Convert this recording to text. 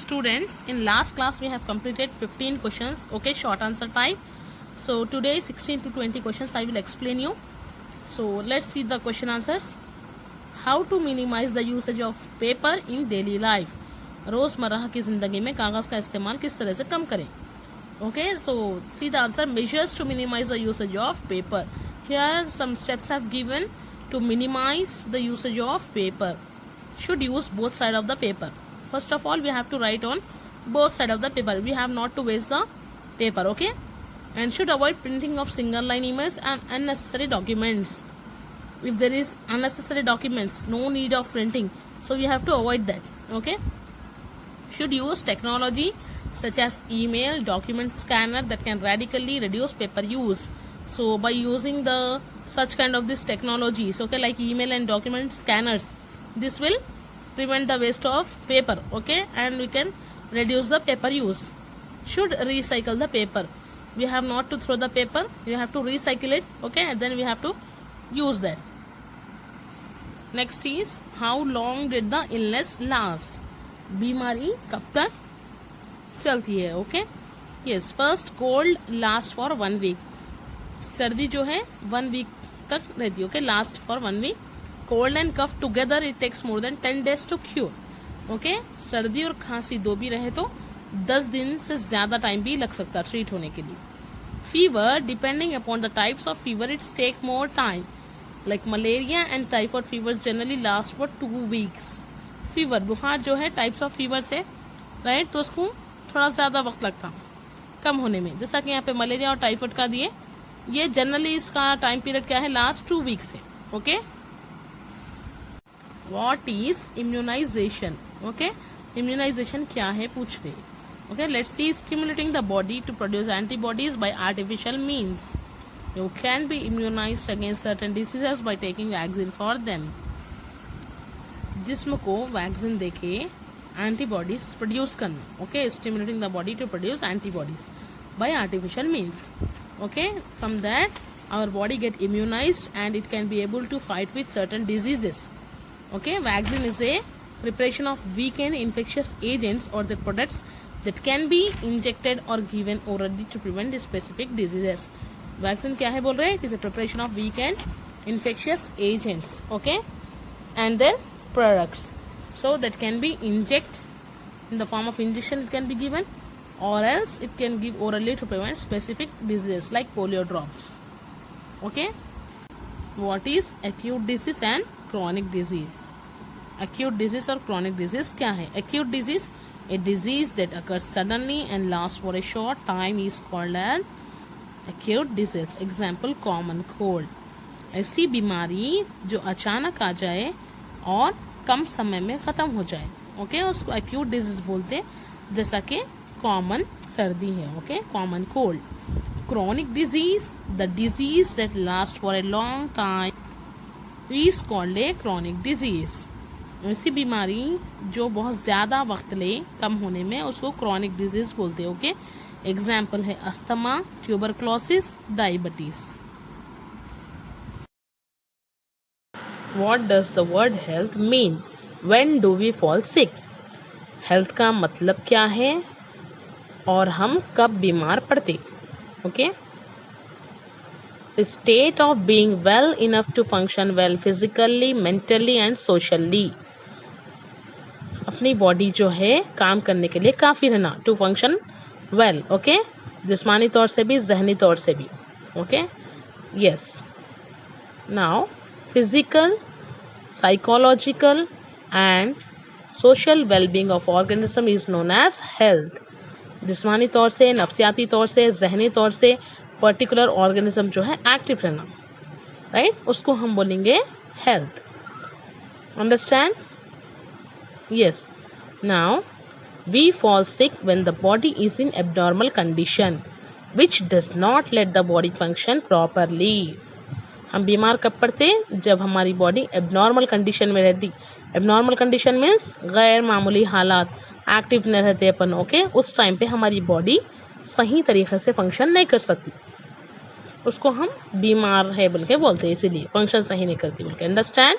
Students, in last class we have completed 15 questions, okay, short answer type. So today 16 to 20 questions I will explain you. So let's see the question answers. How to minimize the usage of paper in daily life? रोजमर्रा की जिंदगी में कागज का इस्तेमाल किस तरह से कम करें? Okay, so see the answer. Measures to minimize the usage of paper. Here some steps have given to minimize the usage of paper. Should use both sides of the paper. First of all, we have to write on both sides of the paper. We have not to waste the paper, okay? And should avoid printing of single line emails and unnecessary documents. If there is unnecessary documents, no need of printing, so we have to avoid that, okay? Should use technology such as email, document scanner that can radically reduce paper use. So by using the such kind of these technologies, okay, like email and document scanners, this will prevent the waste of paper, okay, and we can reduce the paper use. Should recycle the paper. We have not to throw the paper, we have to recycle it, okay, and then we have to use that. Next is, how long did the illness last? बीमारी कब तक चलती है, okay? Yes, first cold last for 1 week. सर्दी जो है 1 week तक रहती है, okay, last for 1 week. Cold and cough together it takes more than 10 days to cure, okay. सर्दी और खांसी दो भी रहे तो 10 दिन से ज्यादा टाइम भी लग सकता है ट्रीट होने के लिए. Fever, depending upon the types of fever it's take more time. Like malaria and typhoid fever generally last for 2 weeks. Fever, बुखार जो है टाइप्स ऑफ फीवर से, राइट, तो उसको थोड़ा ज्यादा वक्त लगता कम होने में. जैसा कि यहाँ पे मलेरिया और टाइफॉइड का दिए, ये जनरली इसका टाइम पीरियड क्या है, लास्ट 2 weeks है, okay. What is immunisation, okay, immunisation क्या है पूछ रहे, okay. Let's see. Stimulating the body to produce antibodies by artificial means. You can be immunised against certain diseases by taking vaccine for them. जिस्म को vaccine देके antibodies produce करना, okay. Stimulating the body to produce antibodies by artificial means, okay. From that our body get immunized and it can be able to fight with certain diseases, okay. Vaccine is a preparation of weakened infectious agents or the products that can be injected or given orally to prevent specific diseases. Vaccine क्या है बोल रहे हैं, it is a preparation of weakened infectious agents, okay, and then products so that can be injected in the form of injection, it can be given, or else it can give orally to prevent specific diseases like polio drops, okay. What is acute disease and chronic disease? Acute disease और chronic disease क्या है? Acute disease, a disease that occurs suddenly and lasts for a short time is called an acute disease. Example, common cold. ऐसी बीमारी जो अचानक आ जाए और कम समय में खत्म हो जाए, ओके, उसको एक्यूट डिजीज बोलते हैं. जैसा कि कॉमन सर्दी है, okay, common cold. Chronic disease, the disease that last for a long time is called a chronic disease. ऐसी बीमारी जो बहुत ज्यादा वक्त ले कम होने में, उसको क्रोनिक डिजीज बोलते हैं, ओके. एग्जाम्पल है asthma, tuberculosis, diabetes. What does the word health mean? When do we fall sick? Health का मतलब क्या है और हम कब बीमार पड़ते, okay. State of being well enough to function well physically, mentally and socially. अपनी बॉडी जो है काम करने के लिए काफ़ी रहना, to function well, ओके. जिस्मानी तौर से भी, जहनी तौर से भी, okay. Yes. Now physical, psychological and social well-being of organism is known as health. जिस्मानी तौर से, नफ्सियाती तौर से, जहनी तौर से पर्टिकुलर ऑर्गेनिज्म जो है एक्टिव रहना, राइट, उसको हम बोलेंगे health. Understand? Yes. Now we fall sick when the body is in abnormal condition which does not let the body function properly. हम बीमार कब पड़ते हैं, जब हमारी बॉडी एबनॉर्मल कंडीशन में रहती. एबनॉर्मल कंडीशन मीन्स गैर मामूली हालात, एक्टिव न रहते अपन, ओके. उस टाइम पे हमारी बॉडी सही तरीके से फंक्शन नहीं कर सकती, उसको हम बीमार है बोल के बोलते हैं, इसीलिए फंक्शन सही नहीं करती बोल के. अंडरस्टैंड?